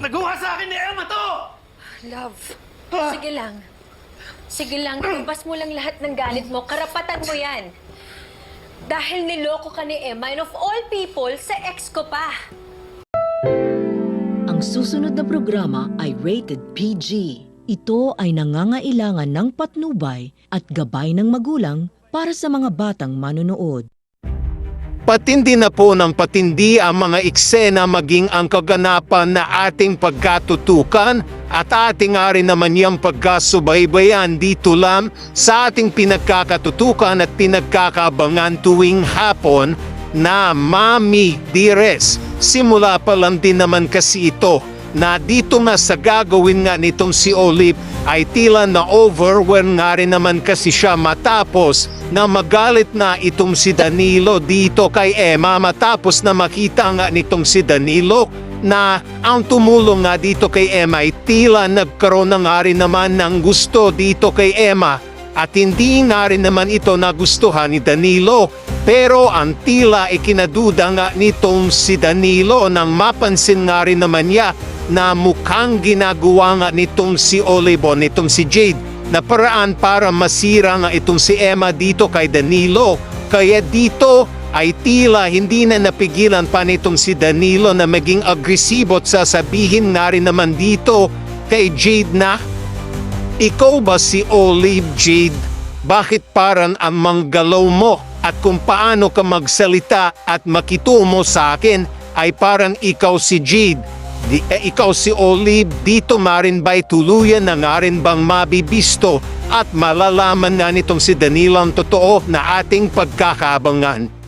Nagawa sa akin ni Emma to! Love, sige lang. Sige lang, ibas mo lang lahat ng galit mo. Karapatan mo yan. Dahil niloko ka ni Emma and of all people, sa ex ko pa. Ang susunod na programa ay rated PG. Ito ay nangangailangan ng patnubay at gabay ng magulang para sa mga batang manonood. Patindi na po ng patindi ang mga eksena maging ang kaganapan na ating pagkatutukan at ating rin naman yung pagkasubaybayan dito lang sa ating pinagkakatutukan at pinagkakaabangan tuwing hapon na Mami Dearest. Simula pa lang din naman kasi ito na dito nga sa gagawin nga nitong si Olive ay tila na overwhelmed nga rin naman kasi siya matapos na magalit na itong si Danilo dito kay Emma matapos na makita nga nitong si Danilo na ang tumulong nga dito kay Emma ay tila nagkaroon na nga rin naman ng gusto dito kay Emma at hindi nga rin naman ito nagustuhan ni Danilo. Pero ang tila ikinaduda nga nitong si Danilo nang mapansin nga rin naman niya na mukhang ginagawa nga nitong si Olive, nitong si Jade, na paraan para masira nga itong si Emma dito kay Danilo. Kaya dito ay tila hindi na napigilan pa nitong si Danilo na maging agresibo at sasabihin nga rin naman dito kay Jade na, ikaw ba si Olive, Jade? Bakit parang ang manggalaw mo? At kung paano ka magsalita at makitumo sa akin ay parang ikaw si Jade. Ikaw si Olive, dito marin ba'y tuluyan na nga rin bang mabibisto at malalaman nga nitong si Danilo ang totoo na ating pagkakabangan.